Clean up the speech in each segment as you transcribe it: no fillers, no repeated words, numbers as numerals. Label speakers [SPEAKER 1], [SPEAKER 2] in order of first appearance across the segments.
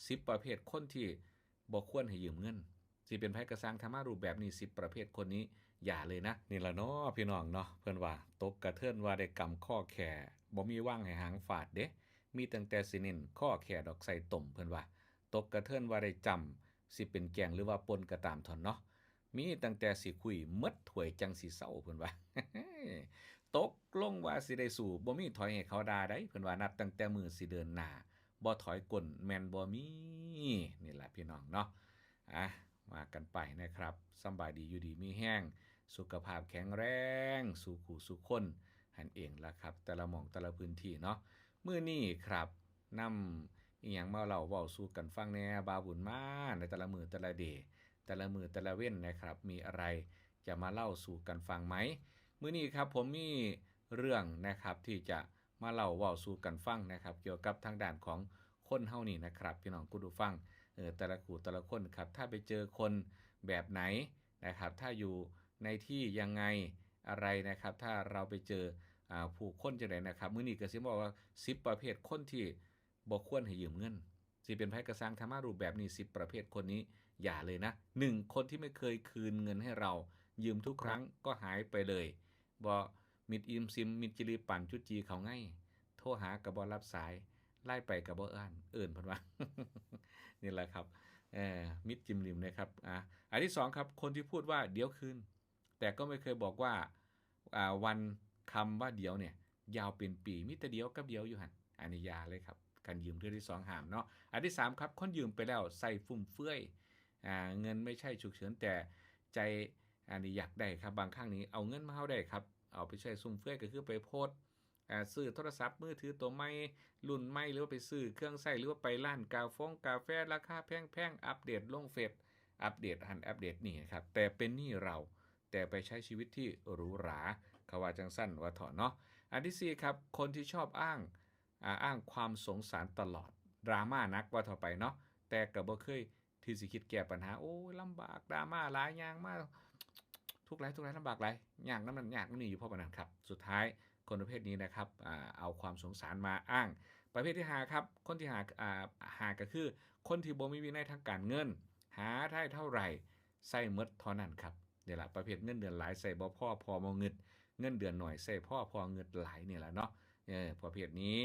[SPEAKER 1] 10ประเภทคนที่บ่ควรให้ยืมเงินสิเป็นไผกระสร้างธรรมารูปแบบนี้10ประเภทคนนี้อย่าเลยนะนี่ล่ะเนาะพี่น้องเนาะเพิ่นว่าตกกระเทินว่าได้กำข้อแข่บ่มีว่างให้หางฝาดเด้มีตั้งแต่สิเน้นข้อแข่ดอกใส่ต้มเพิ่นว่าตกกระเทินว่าได้จำสิเป็นแกงหรือว่าป่นก็ตามเถาะเนาะมีตั้งแต่สิคุยหมดถ้วยจังสิเซาเพิ่นว่า ตกลงว่าสิได้สู้บ่มีถอยให้เขาด่าได้เพิ่นว่านับตั้งแต่มื้อสิเดินหน้าบ่ถอยก้นแม่นบ่มีนี่ล่ะพี่น้องเนาะอ่ะมากันไปนะครับสำบายดีอยู่ดีมีแห้งสุขภาพแข็งแรงสู่ขู่สู่คนหั่นเองล่ะครับแต่ละหม่องแต่ละพื้นที่เนาะมื้อนี้ครับนำอีหยังมาเล่าเว้าสู่กันฟังแหน่บาวบุญมาในแต่ละมื้อแต่ละเดย์แต่ละมื้อแต่ละเว้นนะครับมีอะไรจะมาเล่าสู่กันฟังไหม มื้อนี้ครับผมมีเรื่องนะครับที่จะมาเล่าเว้าสู่กันฟังนะครับเกี่ยวกับทางด้านของคนเฮานี่นะครับพี่น้องผู้ฟังแต่ละคู่แต่ละคนครับถ้าไปเจอคนแบบไหนนะครับถ้าอยู่ในที่ยังไงอะไรนะครับถ้าเราไปเจอผู้คนจังได๋นะครับมื้อนี้ก็สิบอกว่า10ประเภทคนที่บ่ควรให้ยืมเงินสิเป็นไผก็สร้างธรรมารูปแบบนี้10ประเภทคนนี้อย่าเลยนะ1คนที่ไม่เคยคืนเงินให้เรายืมทุกครั้งก็หายไปเลย บ่มิดอิมซิมมิดจิริปั่นจุจีเขาไงโทรหาก็บ่รับสายไล่ไปก็บ่เอิ้นเพิ่นว่า นี่แหละครับมิดจิมริมนะครับอันที่2ครับคนที่พูดว่าเดี๋ยวคืนแต่ก็ไม่เคยบอกว่าวันคำว่าเดี๋ยวเนี่ยยาวเป็นปีมีแต่เดี๋ยวกับเดี๋ยวอยู่หั่นอันนี้อย่าเลยครับการยืมเทื่อที่2ห้ามเนาะอันที่3ครับคนยืมไปแล้วใส่ฟุ่มเฟือยเงินไม่ใช่ฉุกเฉินแต่ใจอันนี้อยากได้ครับบางครั้งนี้เอาเงินมาเฮาได้ครับเอาไปใช้ฟุ่มเฟือยก็คือไปโพสต์ซื้อโทรศัพท์มือถือตัวใหม่รุ่นใหม่หรือว่าไปซื้อเครื่องใช้หรือว่าไปร้านกาแฟราคาแพงๆอัปเดตลงเฟซอัปเดตหันอัปเดตนี่ครับแต่เป็นหนี้เราแต่ไปใช้ชีวิตที่หรูหราเขาว่าจังซั่นว่าเถาะเนาะอันที่4ครับคนที่ชอบอ้างความสงสารตลอดดราม่านักว่าเถาะไปเนาะแต่ก็บ่เคยที่สิคิดแก้ปัญหาโอ้ยลำบากดราม่าหลายอย่างมากทุกข์หลายลำบากหลายยากนำนั้นยากนำนี้อยู่เพราะปานนั้นครับสุดท้ายคนประเภทนี้นะครับเอาความสงสารมาอ้างประเภทที่5ครับคนที่หาก็คือคนที่บ่มีวินัยทางการเงินหาได้เท่าไรใช้หมดเท่านั้นครับนี่ล่ะประเภทเงินเดือนหลายใช้บ่พอบ่งึดเงินเดือนน้อยใช้พอเงิดหลายนี่ล่ะเนาะประเภทนี้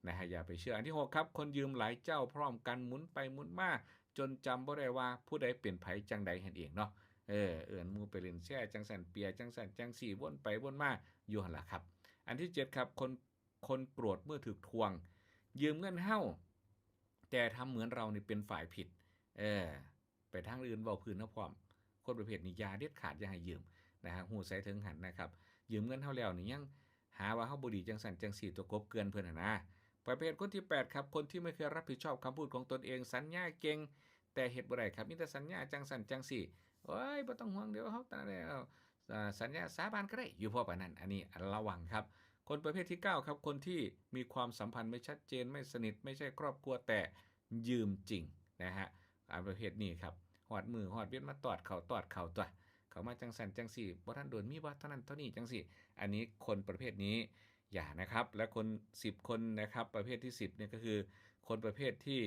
[SPEAKER 1] นะฮะอย่าไปเชื่ออันที่6ครับคนยืมหลายเจ้าพร้อมกันหมุนไปหมุนมาจนจำบ่ได้ว่าผู้ใดเป็นไผจังใดหั่นเองเนาะเอิ้นหมู่ไปเล่นแชร์จังซั่นเปียจังซั่นจังซี่วนไปวนมาอยู่หั่นล่ะครับอันที่7ครับคนโกรธเมื่อถูกทวงยืมเงินเฮาแต่ทำเหมือนเรานี่เป็นฝ่ายผิดเออไปทางอื่นเว้าพื้นเฮาพร้อมคนประเภทนี้อย่าเด็ดขาดอย่าให้ยืมนะฮะฮู้ไสถึงหันนะครับยืมเงินเฮาแล้วนี่ยังหาว่าเฮาบ่ดีจังซั่นจังซี่ตัวกบเกลือนเพิ่นน่ะนะประเภทคนที่8ครับคนที่ไม่เคยรับผิดชอบคำพูดของตนเองสัญญาเก่งแต่เฮ็ดบ่ได้ครับมีแต่สัญญาจังซั่นจังซี่โอ๊ยบ่ต้องห่วงเดี๋ยวเฮาตาแล้วสัญญาสาบานก็ได้อยู่พอปานนั้นอันนี้ระวังครับคนประเภทที่9ครับคนที่มีความสัมพันธ์ไม่ชัดเจนไม่สนิทไม่ใช่ครอบครัวแต่ยืมจริงนะฮะอันประเภทนี้ครับฮอดมือฮอดเวียนมาตอดเข้าตัวเขามาจังซั่นจังซี่บ่ทันโดนมีบ่เท่านั้นเท่านี้จังซี่อันนี้คนประเภทนี้อย่านะครับและคน10คนนะครับประเภทที่10เนี่ยก็คือคนประเภทที่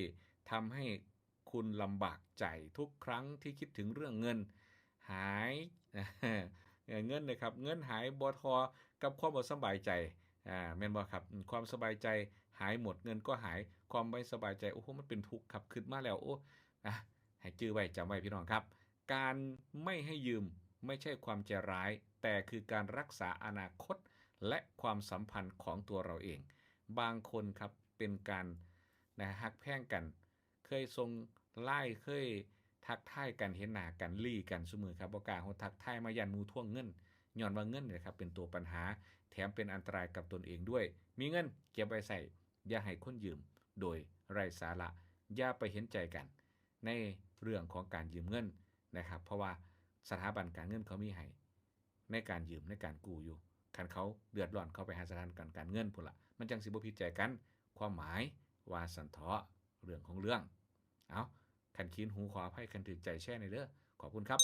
[SPEAKER 1] ทำให้คุณลำบากใจทุกครั้งที่คิดถึงเรื่องเงินหายเงินนะครับเงินหายบ่ทอกับความบ่สบายใจแม่นบ่ครับความสบายใจหายหมดเงินก็หายความไม่สบายใจโอ้โฮมันเป็นทุกข์ครับคิดมาแล้วโอ้อะให้จื้อไว้จำไว้พี่น้องครับการไม่ให้ยืมไม่ใช่ความใจร้ายแต่คือการรักษาอนาคตและความสัมพันธ์ของตัวเราเองบางคนครับเป็นการฮักแพงกันเคยส่ง LINE เคยทักทายกันเห็นหน้ากันลี้กันซุมื้อครับบ่กล้าฮอดทักทายมาย้านหมู่ทวงเงินย้อนว่าเงินนี่แหละครับเป็นตัวปัญหาแถมเป็นอันตรายกับตนเองด้วยมีเงินเก็บไว้ใช้อย่าให้คนยืมโดยไร้สาระอย่าไปเห็นใจกันในเรื่องของการยืมเงินนะครับเพราะว่าสถาบันการเงินเขามีให้ในการยืมในการกู้อยู่คันเขาเดือดร้อนเขาไปหาสถาบันการเงินพุ่นล่ะมันจังสิบ่ผิดใจกันความหมายว่าซั่นเถาะเรื่องของเรื่องเอาคันคีนหูขออภัยคันถึกใจแชร์หน่อยเด้อขอบคุณครับ